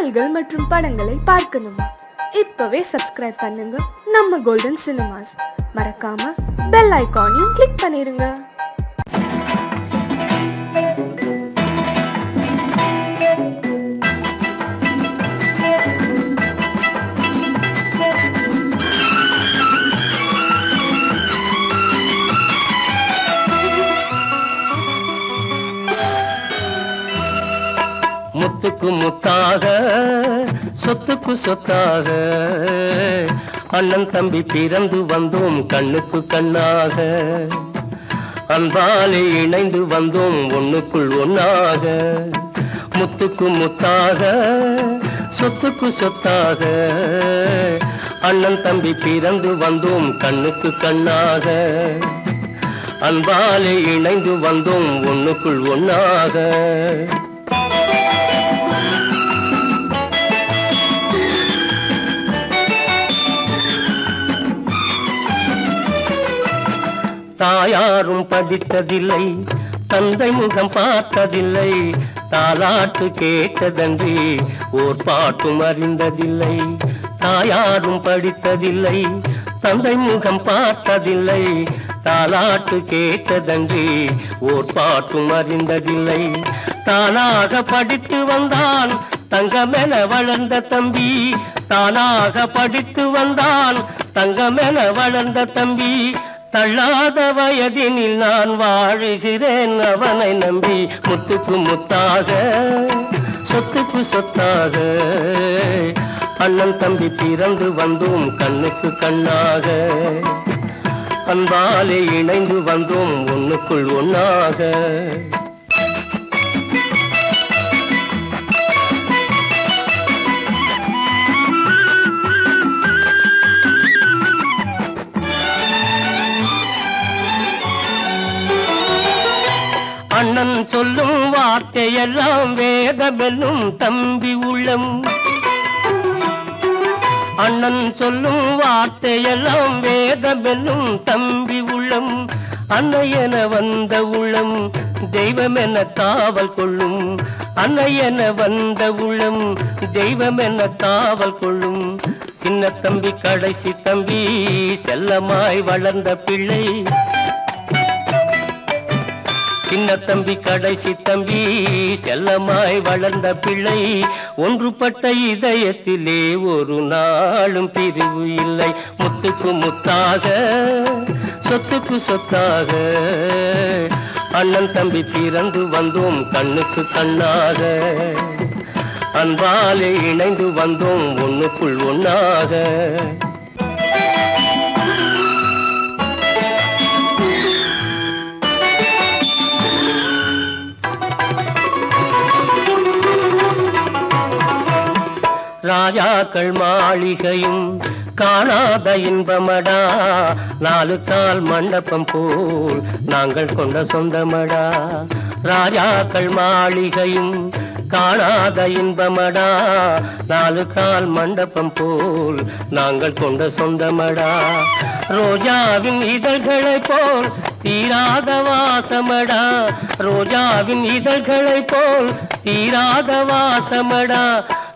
பாடல்கள் மற்றும் படங்களை பார்க்கணுமா? இப்பவே சப்ஸ்கிரைப் பண்ணுங்க நம்ம கோல்டன் சினிமாஸ். மறக்காம பெல் ஐகானையும் கிளிக் பண்ணிருங்க. முத்துக்கு முத்தாக சொத்துக்கு சொத்தாக அண்ணன் தம்பி பிறந்து வந்தோம் கண்ணுக்கு கண்ணாக, அன்பாலே இணைந்து வந்தோம் ஒண்ணுக்குள் ஒன்னாக. முத்துக்கு முத்தாக சொத்துக்கு சொத்தாக அண்ணன் தம்பி பிறந்து வந்தோம் கண்ணுக்கு கண்ணாக, அன்பாலே இணைந்து வந்தோம் ஒண்ணுக்குள் ஒன்னாக. தாயாரும் படித்ததில்லை, தந்தை முகம் பார்த்ததில்லை, தாலாட்டு கேட்டதன்றி ஓர் பாட்டும் அறிந்ததில்லை. தாயாரும் படித்ததில்லை, தந்தை முகம் பார்த்ததில்லை, தாலாட்டு கேட்டதன்றி ஓர் பாட்டும் அறிந்ததில்லை. தானாக படித்து வந்தான் தங்கமென வளர்ந்த தம்பி, தானாக படித்து வந்தான் தங்கமென வளர்ந்த தம்பி. தள்ளாத வயதினில் நான் வாழுகிறேன் அவனை நம்பி. முத்துக்கு முத்தாக சொத்துக்கு சொத்தாக அண்ணன் தம்பி பிறந்து வந்தோம் கண்ணுக்கு கண்ணாக, அன்பாலே இணைந்து வந்தோம் ஒண்ணுக்குள் ஒன்னாக. அண்ணன் சொல்லும் வார்த்தையெல்லாம் வேதமெல்லும் தம்பி உள்ளம், அண்ணன் சொல்லும் வார்த்தையெல்லாம் வேதமெல்லும் தம்பி உள்ளம். அன்னையென வந்த உள்ளம் தெய்வமென காவல் கொள்ளும், அன்னையென வந்த உள்ளம் தெய்வமென காவல் கொள்ளும். சின்ன தம்பி கடைசி தம்பி செல்லமாய் வளர்ந்த பிள்ளை, சின்ன தம்பி கடைசி தம்பி செல்லமாய் வளர்ந்த பிள்ளை. ஒன்றுபட்ட இதயத்திலே ஒரு நாளும் பிரிவு இல்லை. முத்துக்கு முத்தாக சொத்துக்கு சொத்தாக அண்ணன் தம்பி பிறந்து வந்தோம் கண்ணுக்கு கண்ணாக, அன்பாலே இணைந்து வந்தோம் ஒண்ணுக்குள் ஒன்னாக. ராஜாக்கள் மாளிகையும் காணாத இன்பமடா, நாலு கால் மண்டபம் போல் நாங்கள் கொண்ட சொந்தமடா. ராஜாக்கள் மாளிகையும் காணாத இன்பமடா, நாலு கால் மண்டபம் போல் நாங்கள் கொண்ட சொந்தமடா. ரோஜாவின் இதழ்களை போல் தீராத வாசமடா, ரோஜாவின் இதழ்களை போல் தீராத வாசமடா.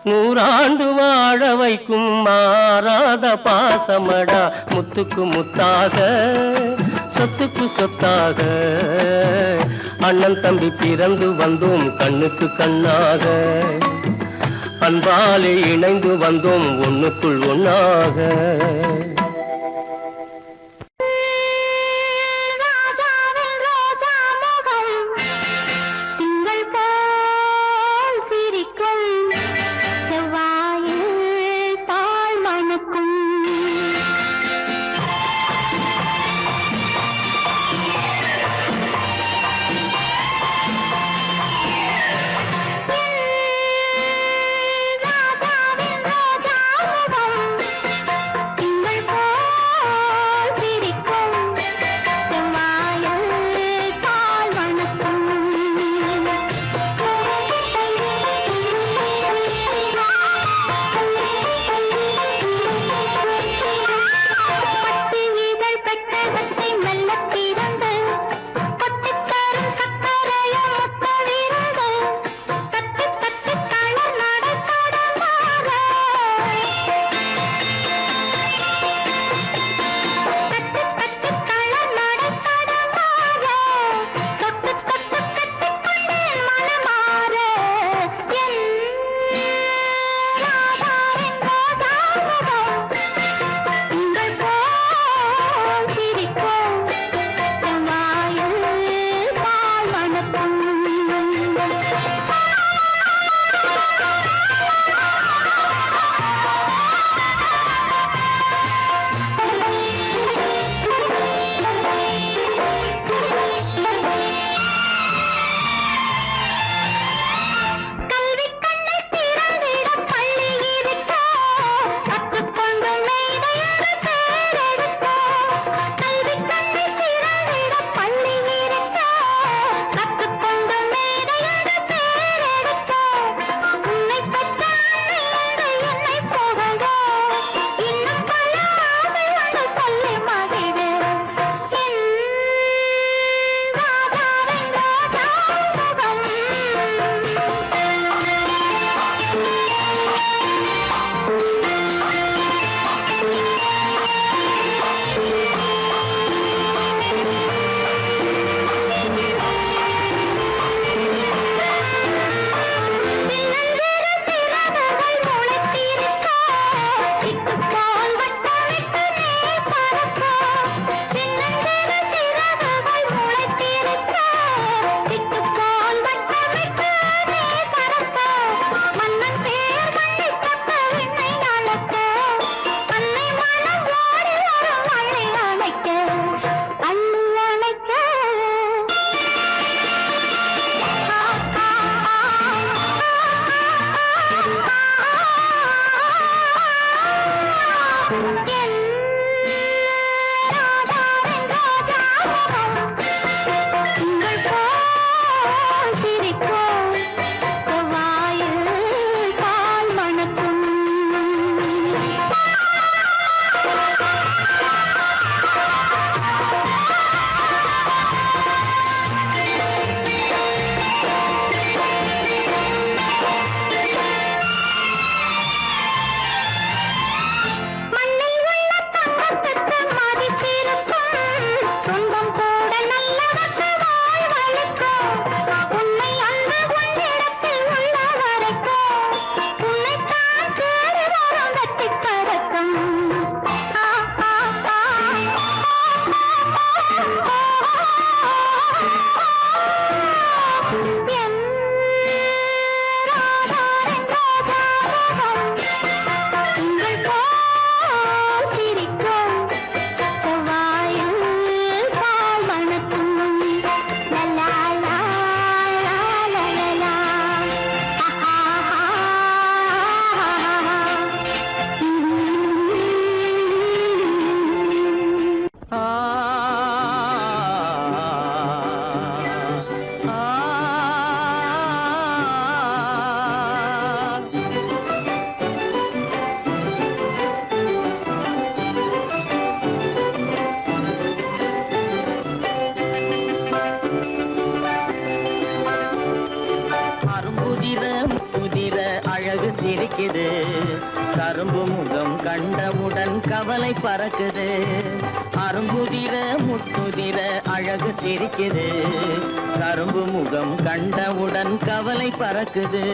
நூறாண்டு வாழ வைக்கும் மாறாத பாசமடா. முத்துக்கு முத்தாக சொத்துக்கு சொத்தாக அண்ணன் தம்பி பிறந்து வந்தோம் கண்ணுக்கு கண்ணாக, அன்பாலே இணைந்து வந்தோம் ஒண்ணுக்குள் ஒன்னாக. சிரிக்குது. கரும்பு முகம் கண்டவுடன் கவலை பறக்குது. அரும்புதிர முத்துதிர அழகு சிரிக்குது. கரும்பு முகம் கண்டவுடன் கவலை பறக்குது.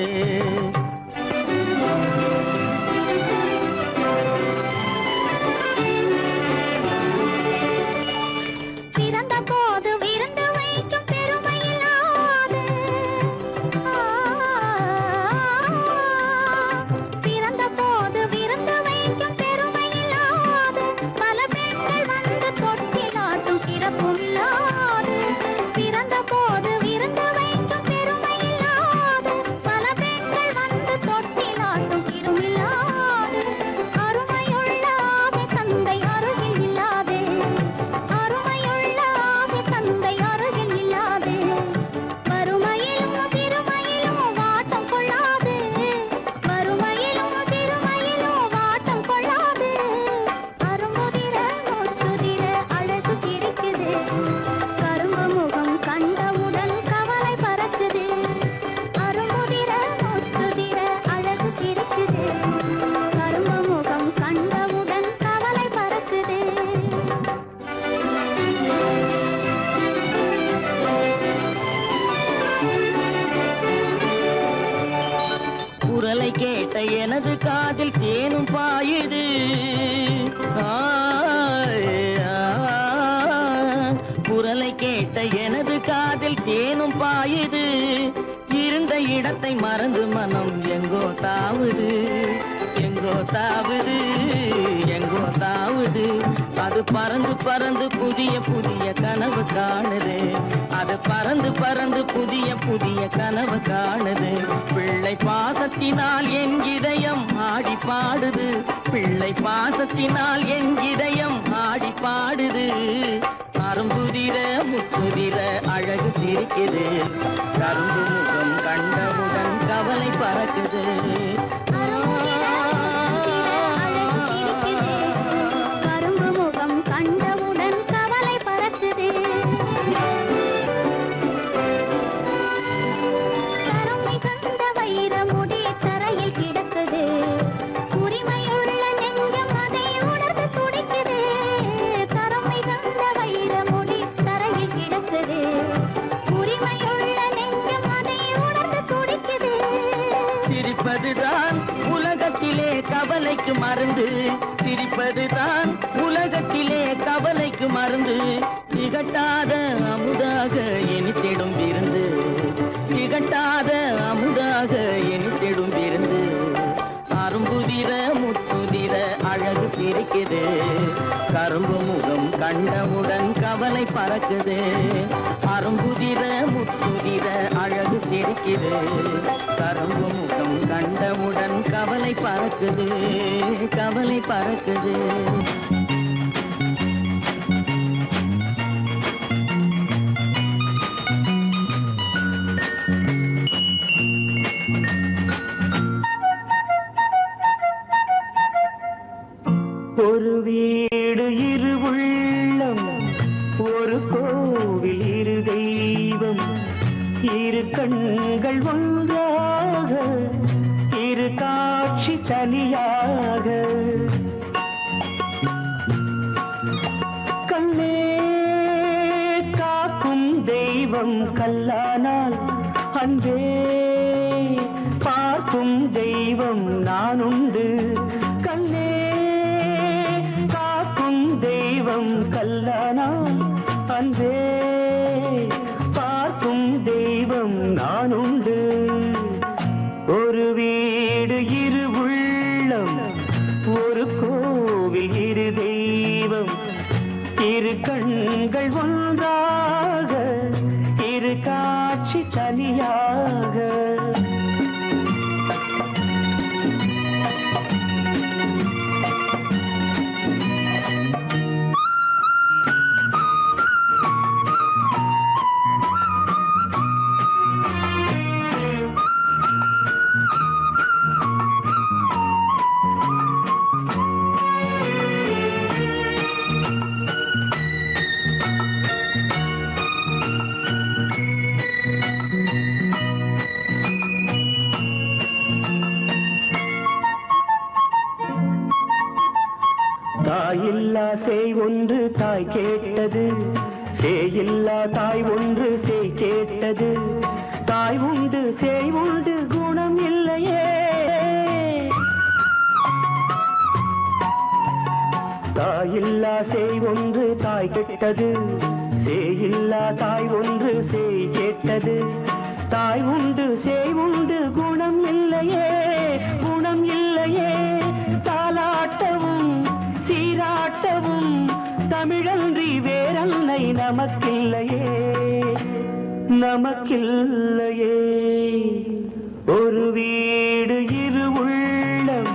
குரலை கேட்ட எனது காதில் தேனும் பாயுது. குரலை கேட்ட எனது காதில் தேனும் பாயுது. இருந்த இடத்தை மறந்து மனம் எங்கோ தாவுது, எங்கோ தாவுது, எங்கோ தாவுது. அது பறந்து பறந்து புதிய புதிய கனவு காணுது. அது பறந்து பறந்து புதிய புதிய கனவு காணுது. பிள்ளை பாசத்தினால் என் இதயம் ஆடி பாடுது. பிள்ளை பாசத்தினால் என் இதயம் ஆடி பாடுது. அரும்புதிர முத்துதிர அழகு சிரிக்குது. கரும்பு முகம் கண்டவுடன் கவலை பறக்குது. கரும்பு முகம் கண்டவுடன் கவலை பறக்குது. கருமை கண்ட வைர முடி தரையில் கிடக்குது. உரிமையுள்ள நெஞ்சம் அதை உணர்ந்து துடிக்குது. கருமை கண்ட வைர முடி தரையில் கிடக்குது. உரிமையுள்ள நெஞ்சம் அதை உணர்ந்து துடிக்குது. சிரிப்பதுதான் உலகத்திலே கவலைக்கு மருந்து. சிரிப்பதுதான் உலகத்திலே கவலைக்கு மருந்து. திகட்டாத அமுதாக இனித்திடும் விருந்து. திகட்டாத அமுதாக இனித்திடும் விருந்து. அரும்புதிர முத்துதிர அழகு சிரிக்குது. கரும்பு முகம் கண்டவுடன் கவலை பறக்குது. அரும்புதிர முத்துதிர அழகு சிரிக்குது. கரும்பு முகம் கண்டவுடன் கவலை பறக்குது, கவலை பறக்குது. ஒரு வீடு இரு உள்ளம், ஒரு கோவில் இரு தெய்வம். இரு கண்கள் ஒன்றாக, இரு காட்சி தனியாக. கண்ணே காக்கும் தெய்வம் கல்லானால், அன்பே பார்க்கும் தெய்வம் நானுண்டு. கண்ணே காக்கும் தெய்வம் கல்லானால், அன்பே பார்க்கும் தெய்வம் நானுண்டு. ஒரு வீடு இரு உள்ளம், ஒரு கோவில் இரு தெய்வம். இரு கண்கள் ஒன்றாக, இரு காட்சி தனியாக. தாயில்லா சேய் ஒன்று தாய் கேட்டது, சேயில்லா தாய் ஒன்று சேய் கேட்டது. தாய் உண்டு சேய் உண்டு குணம் இல்லையே, தாயில்லா சேய் ஒன்று தாய் கேட்டது, சேயில்லா தாய் ஒன்று சேய் கேட்டது. தாய் உண்டு சேய் உண்டு குணம் இல்லையே, குணம் இல்லையே. தாலாட்டவும் சீராட்டவும் தமிழன்றி வேறன்னை நமக்கில்லையே, நமக்கில்லையே. ஒரு வீடு இரு உள்ளம்,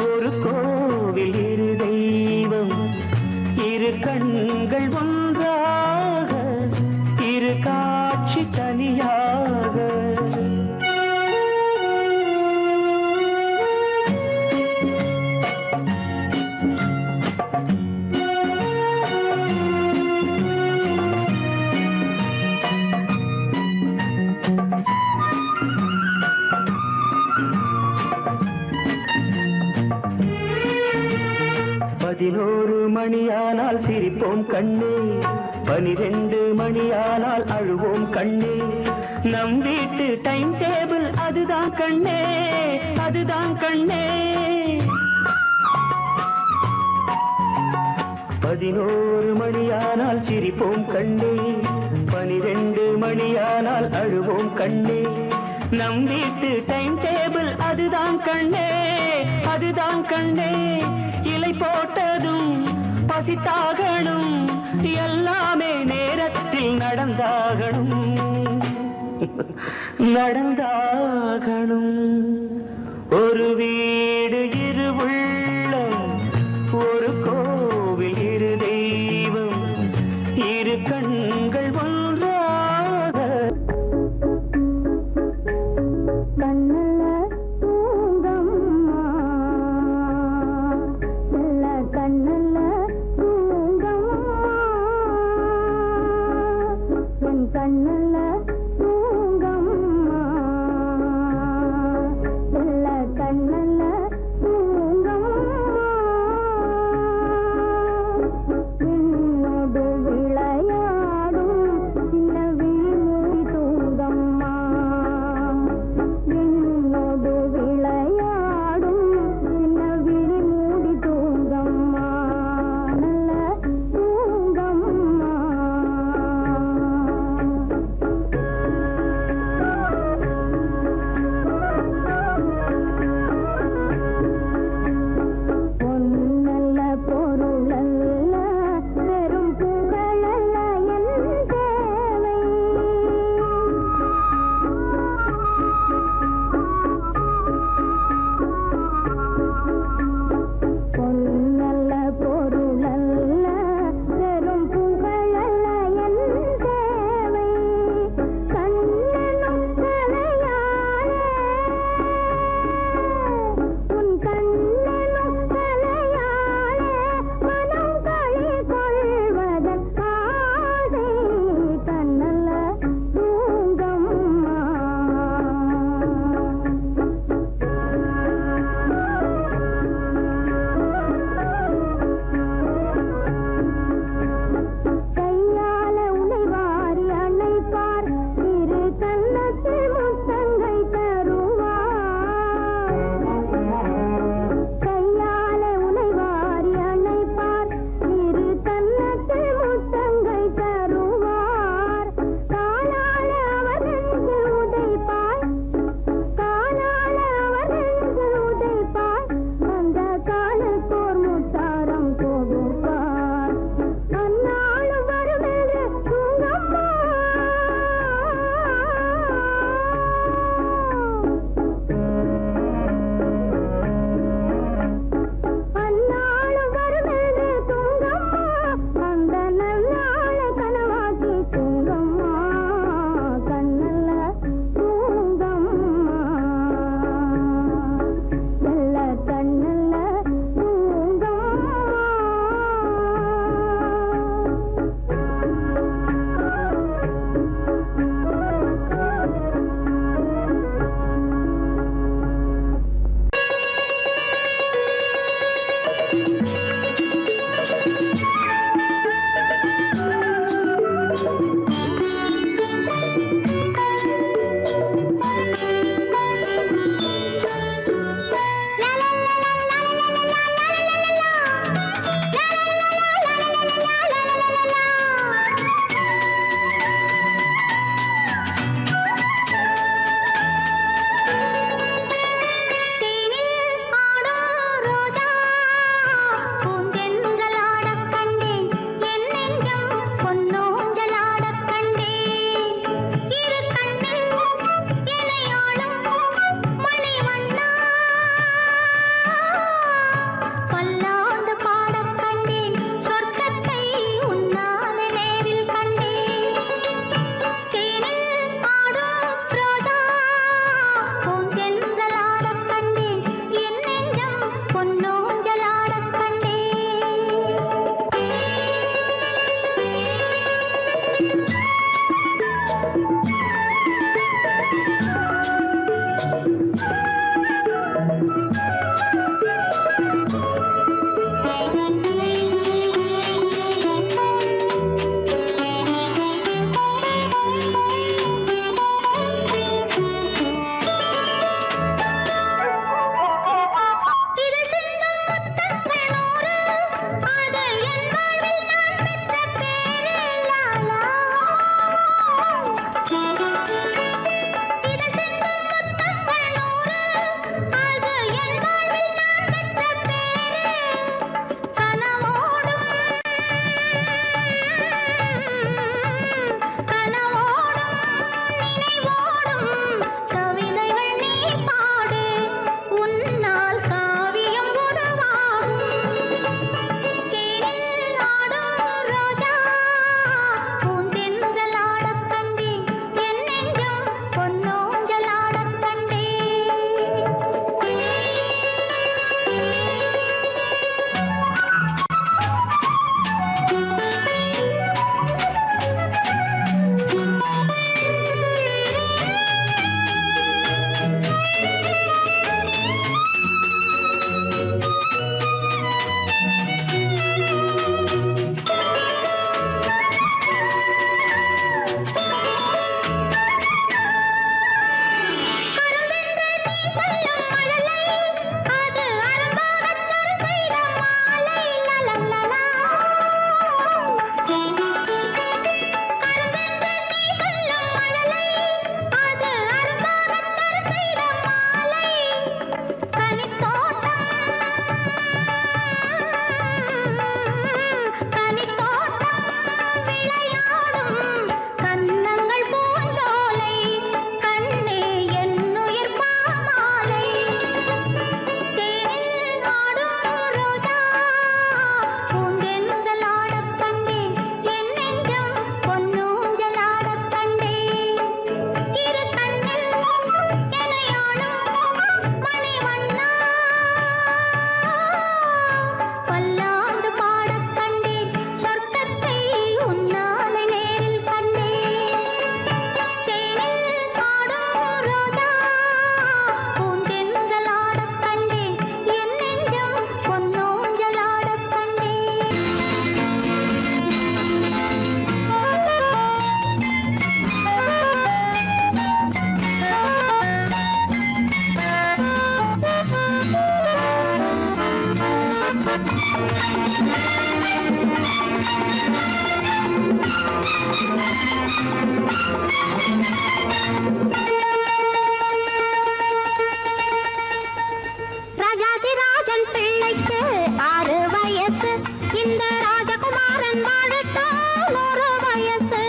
ஒரு கோவில் இரு தெய்வம், இரு கண்கள் ஒன்றாக, இரு காட்சி தனியாக. பதினோரு மணியானால் சிரிப்போம் கண்ணே, 12 மணியானால் அழுவோம் கண்ணே. நம் வீட்டு டைம் டேபிள் அதுதான் கண்ணே, அதுதான் கண்ணே. 11 மணியானால் சிரிப்போம் கண்ணே, 12 மணியானால் அழுவோம் கண்ணே. நம் வீட்டு டைம் டேபிள் அதுதான் கண்ணே, அதுதான் கண்ணே. இலை போட்டதும் பசித்தாகணும், எல்லாமே நேரத்தில் நடந்தாகணும், நடந்தாகணும். ஒரு வீடு இரு உள்ளம், ஒரு கோவில் இரு தெய்வம், இரு கண்கள் ஒன்றாக. கண்ணல்ல தூங்கம்மா, நல்ல கண்ணல்ல தூங்கம்மா, என் கண்ணல்ல தூங்கம்மா, நல்ல கண்ணல்ல இந்த ராஜகுமாரன் வாழட்டும் 100 வயசு.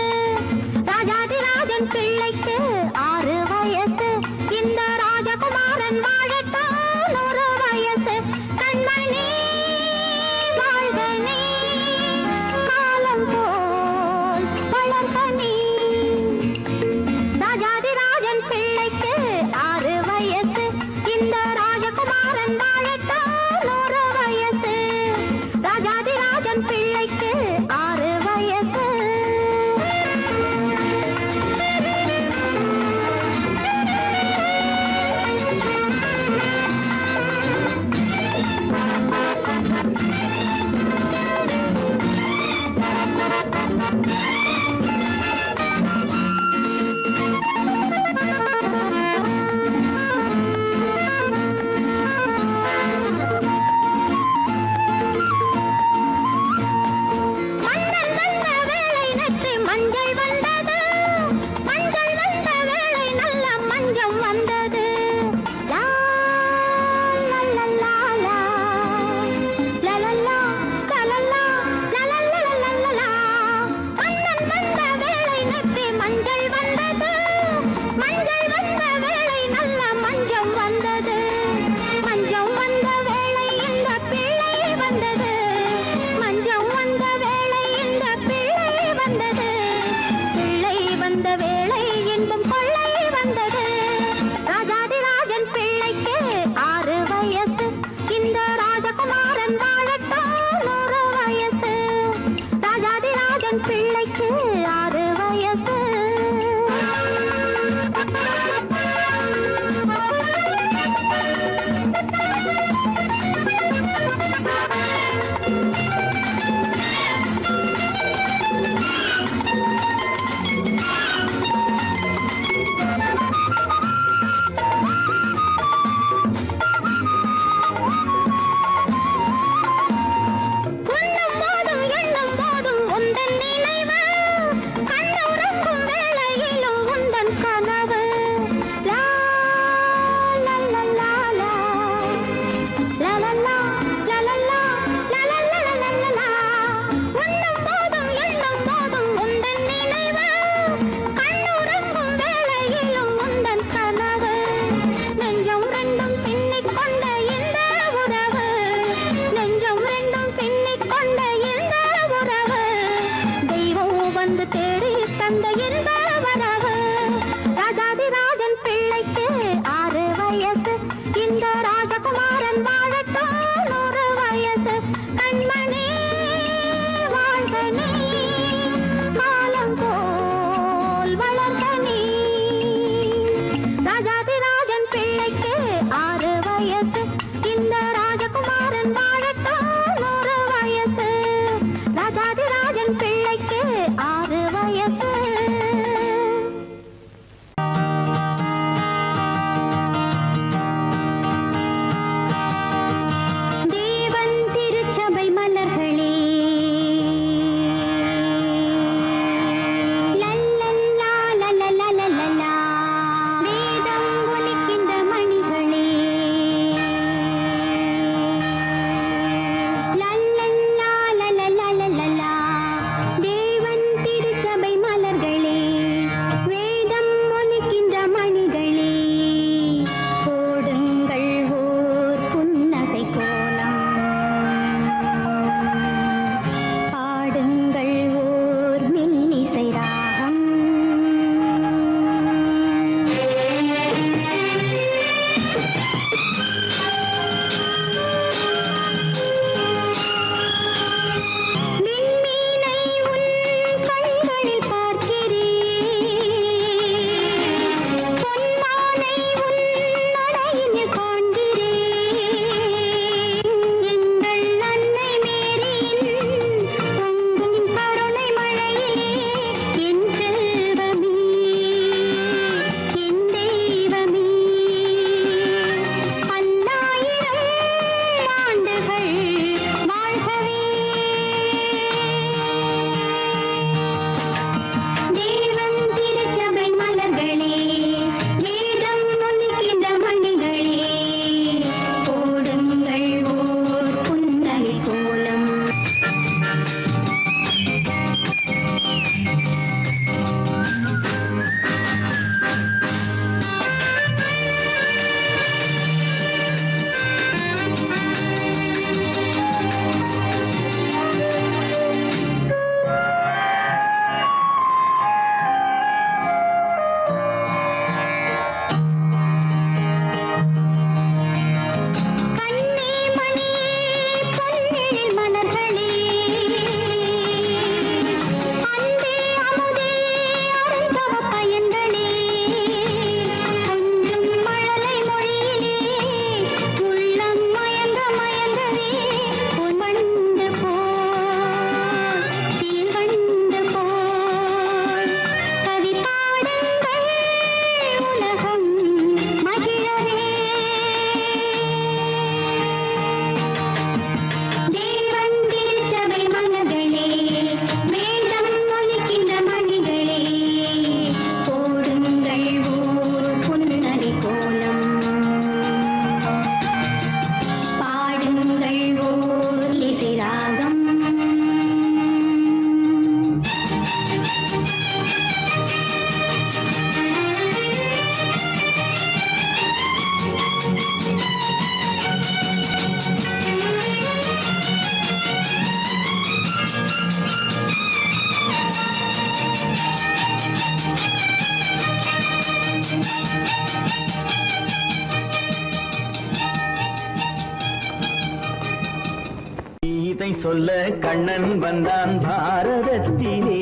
கீதை சொல்ல கண்ணன் வந்தான் பாரதத்திலே,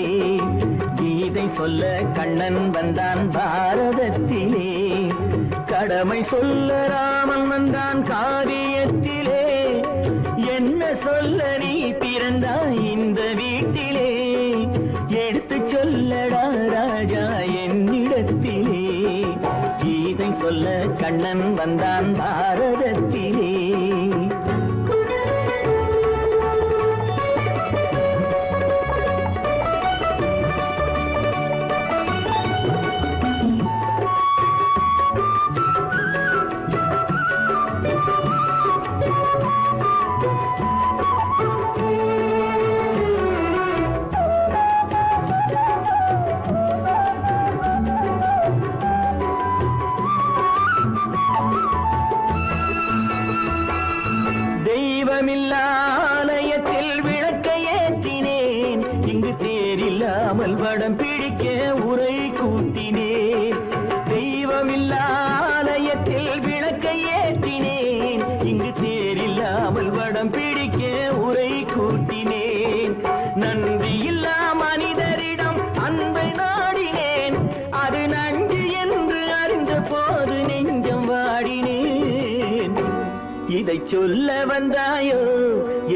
கீதை சொல்ல கண்ணன் வந்தான் பாரதத்திலே, கடமை சொல்ல ராமன் வந்தான் காரியத்திலே, என்ன சொல்ல நீ பிறந்தாய் இந்த வீட்டிலே, எடுத்து சொல்லடா ராஜா என்னிடத்திலே, கீதை சொல்ல கண்ணன் வந்தான் பாரதத்திலே. ஆலயத்தில் விளக்கை ஏற்றினேன், இங்கு தேரில்லாமல் வடம் பிடிக்க உரை கூட்டினேன். தெய்வமில்லா ஆலயத்தில் விளக்கை ஏற்றினேன், இங்கு தேரில்லாமல் வடம் பிடிக்க உரை கூட்டினேன். நன்றியில்லா மனிதரிடம் அன்பை நாடினேன், அது நன்றி என்று அறிந்த போது நெஞ்சம் வாடினேன். இதை சொல்ல வந்தாயோ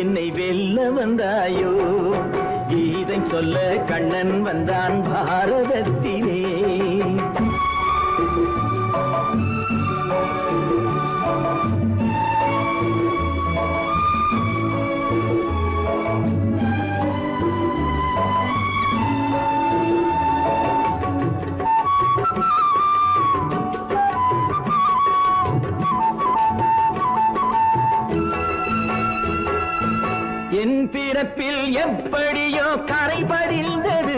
என்னை வெல்ல வந்தாயோ, கீதை சொல்ல கண்ணன் வந்தான் பாரதத்திலே. என் பிறப்பில் எப்படியோ கரை படிந்தது,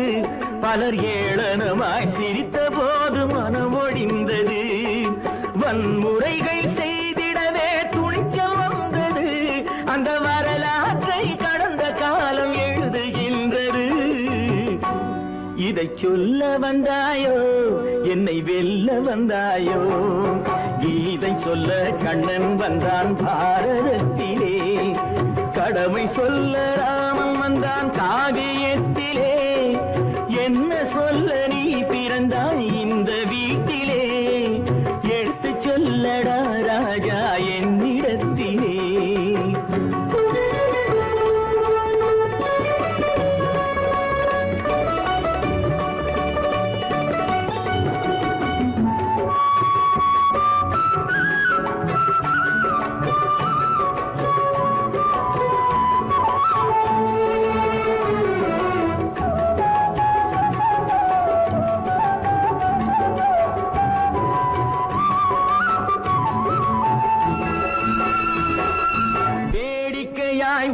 பலர் ஏளனமாய் சிரித்த போது மனம் ஒடிந்தது. வன்முறைகள் செய்திடவே துணிச்சல் வந்தது, அந்த வரலாற்றை கடந்த காலம் எழுதுகின்றது. இதை சொல்ல வந்தாயோ என்னை வெல்ல வந்தாயோ, கீதை சொல்ல கண்ணன் வந்தான் பாரதத்திலே, கடமை சொல்ல ராமன் வந்தான் காவியத்திலே, என்ன சொல்ல நீ பிறந்தாய் இந்த வீட்டிலே, எடுத்து சொல்லடா ராஜா என்னிடத்திலே.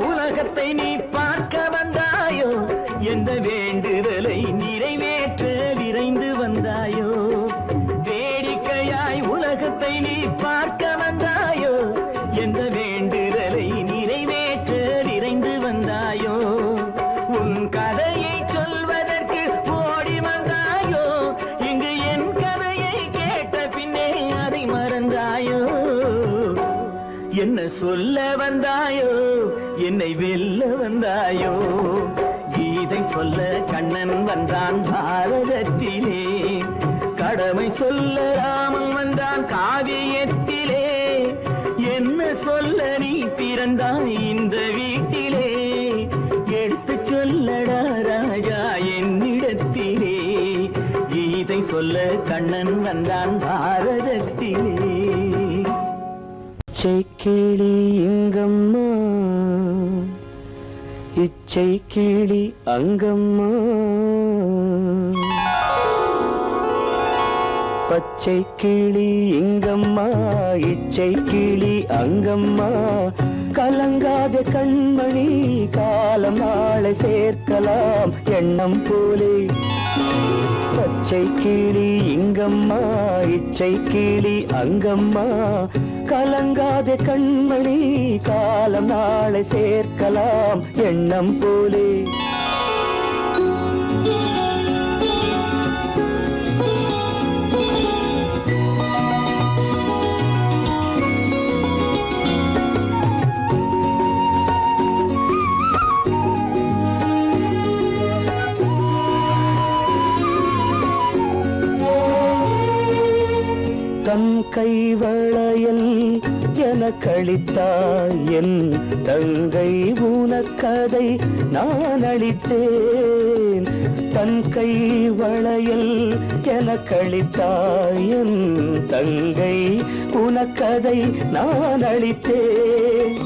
உலகத்தை நீ பார்க்க வந்தாயோ, எந்த வேண்டுதலை நிறைவேற்ற விரைந்து வந்தாயோ. வேடிக்கையாய் உலகத்தை நீ பார்க்க வந்தாயோ, எந்த வேண்டுதலை நிறைவேற்ற விரைந்து வந்தாயோ. உன் கதையை சொல்வதற்கு ஓடி வந்தாயோ, இங்கு என் கதையை கேட்ட பின்னே அதை மறந்தாயோ. என்ன சொல்ல வந்தாயோ என்னை வெல்ல வந்தாயோ, கீதை சொல்ல கண்ணன் வந்தான் பாரதத்திலே, கடமை சொல்ல ராமன் வந்தான் காவியத்திலே, என்ன சொல்ல நீ பிறந்தாய் இந்த வீட்டிலே, எடுத்து சொல்லடா ராஜா என்னிடத்திலே, கீதை சொல்ல கண்ணன் வந்தான் பாரதத்திலே. இச்சை கிளி இங்கம்மா, இச்சை கிளி அங்கம்மா, பச்சை கிளி இங்கம்மா, இச்சை கிளி அங்கம்மா, கலங்காத கண்மணி காலம் நாளை சேர்க்கலாம் எண்ணம் போலே. பச்சை கிளி இங்கம்மா, இச்சை கிளி அங்கம்மா, கலங்காத கண்மணி காலம் நாளை சேர்க்கலாம் எண்ணம் போலே. கைவளையல் எனக்களித்தாய் என் தங்கை உனக்கதை நான் அளித்தேன் தன் கை வளையல் எனக்களித்தாய் என் தங்கை உனக்கதை நான் அளித்தேன்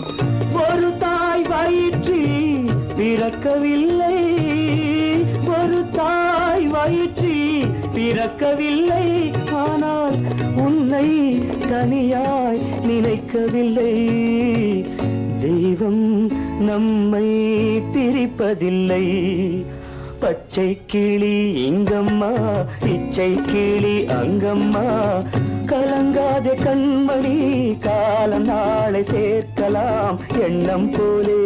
ஒரு தாய் வயிற்றில் பிறக்கவில்லை ஒரு தாய் வயிற்றில் பிறக்கவில்லை ஆனால் உன்னை தனியாய் நினைக்கவில்லை தெய்வம் நம்மை பிரிப்பதில்லை பச்சை கிளி இங்கம்மா இச்சை கிளி அங்கம்மா கலங்காத கண்மணி காலம் நாளை சேர்க்கலாம் எண்ணம் போலே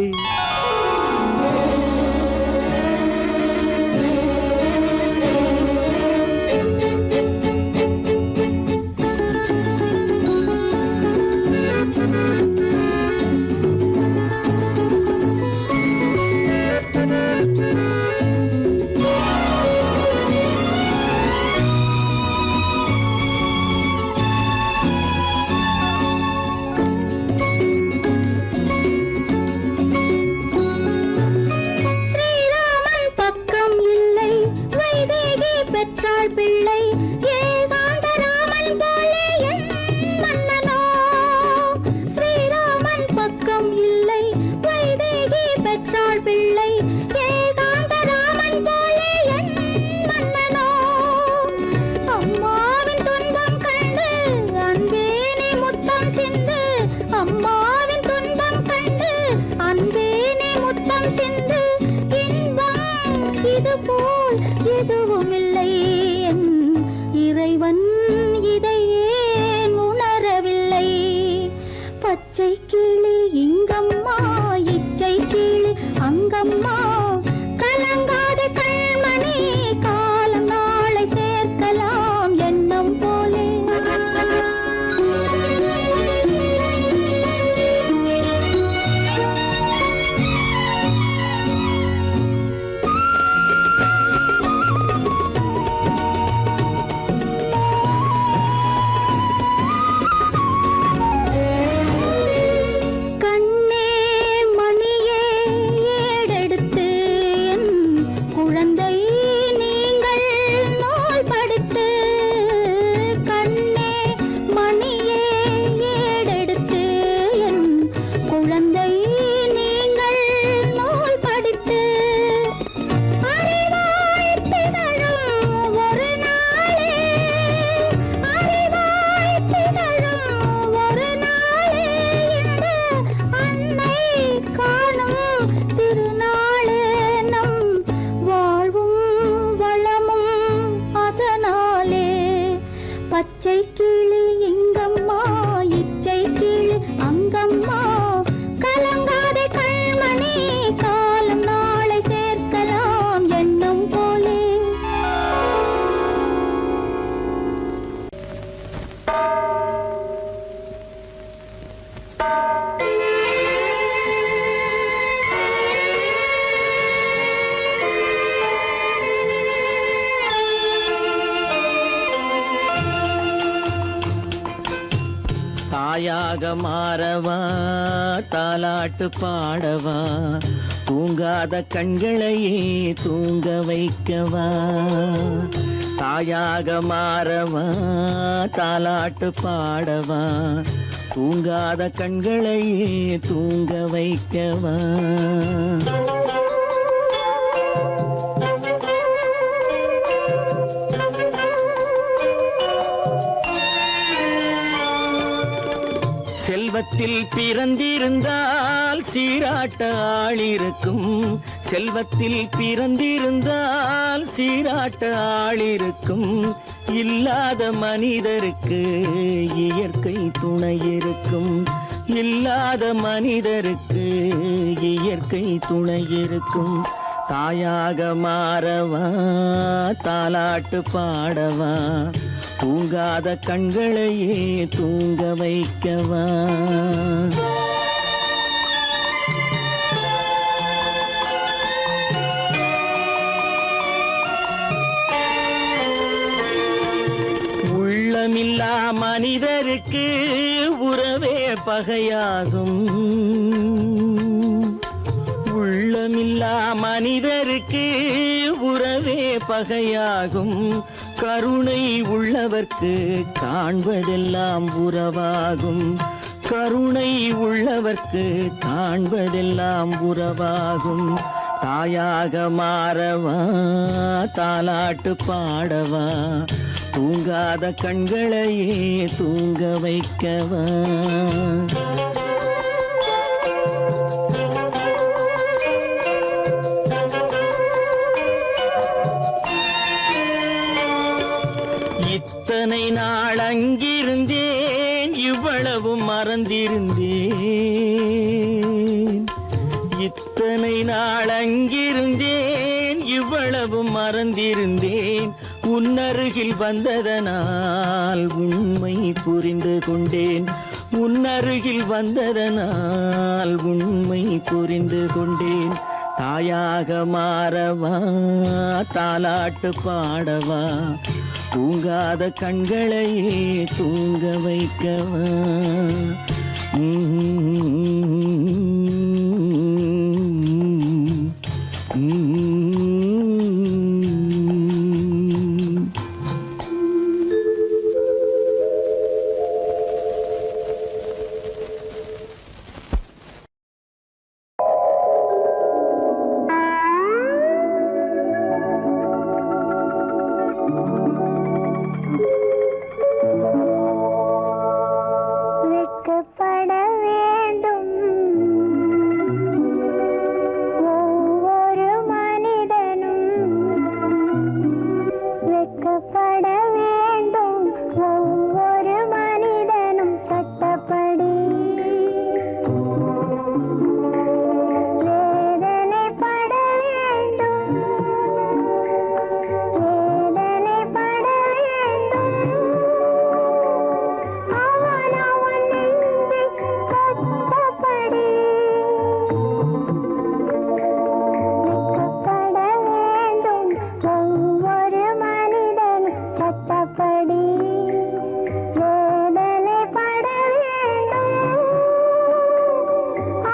தாயாக மாறவா தாலாட்டு பாடவா தூங்காத கண்களையே தூங்க வைக்கவா தாயாக மாறவா தாலாட்டு பாடவா தூங்காத கண்களையே தூங்க வைக்கவா செல்வத்தில் பிறந்திருந்தால் சீராட்ட ஆள் இருக்கும் செல்வத்தில் பிறந்திருந்தால் சீராட்ட ஆள் இருக்கும் இல்லாத மனிதருக்கு இயற்கை துணை இருக்கும் இல்லாத மனிதருக்கு இயற்கை துணை இருக்கும் தாயாக மாறவா தாலாட்டு பாடவா தூங்காத கண்களையே தூங்க வைக்கவா உள்ளமில்லா மனிதருக்கு பகையாகும் உள்ளமில்லா மனிதருக்கு உறவே பகையாகும் கருணை உள்ளவர்க்கு காண்பதெல்லாம் உறவாகும் கருணை உள்ளவர்க்கு காண்பதெல்லாம் உறவாகும் தாயாக மாறவா தாலாட்டு பாடவா தூங்காத கண்களையே தூங்க வைக்கவா இத்தனை நாள் அங்கிருந்தேன் இவ்வளவு மறந்திருந்தேன் இத்தனை நாள் அங்கிருந்தேன் இவ்வளவு மறந்திருந்தேன் உன்னருகில் வந்ததனால் உண்மை புரிந்து கொண்டேன் உன்னருகில் வந்ததனால் உண்மை புரிந்து கொண்டேன் தாயாக மாறவா தாலாட்டு பாடவா தூங்காத கண்களையே தூங்க வைக்கவா வெட்கப்பட வேண்டும் ஒவ்வொரு மனிதனும் வெட்கப்பட வேண்டும் ஒவ்வொரு மனிதனும் சட்டப்படி வேதனைப்பட வேண்டும் வேதனைப்பட வேண்டும் அவன் அவன் நெஞ்சை கட்டப்படி வெட்கப்பட வேண்டும் ஒவ்வொரு மனிதனும் சட்டப்படி வேதனைப்பட வேண்டும்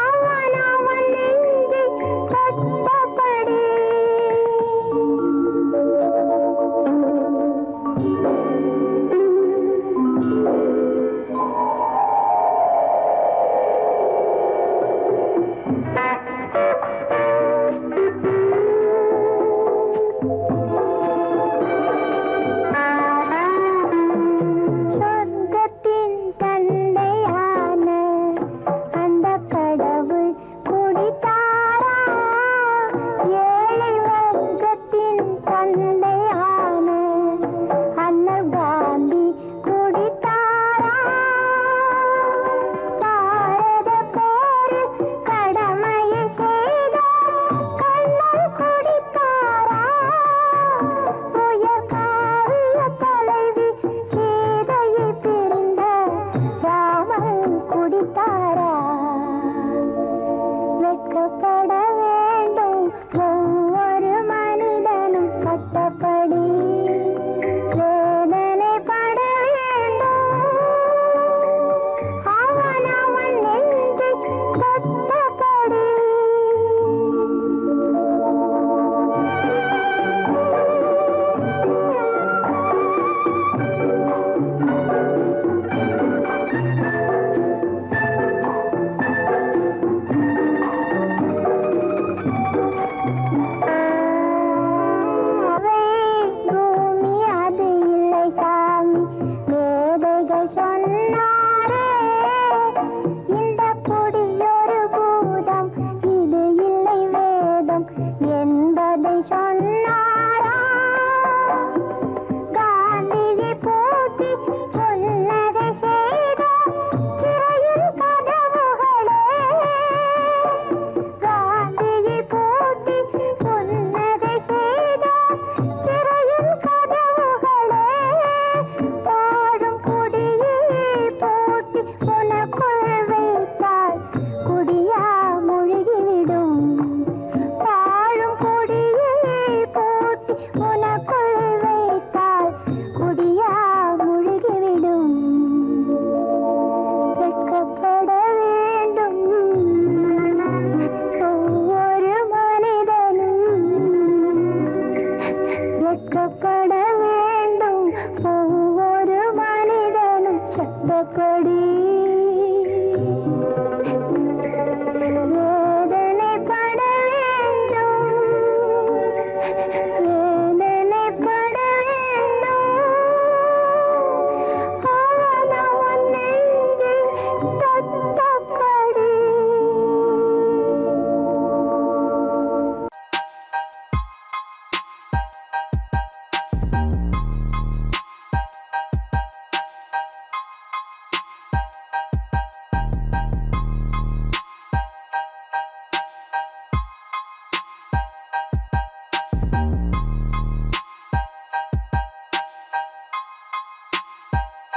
அவன் தொட்டு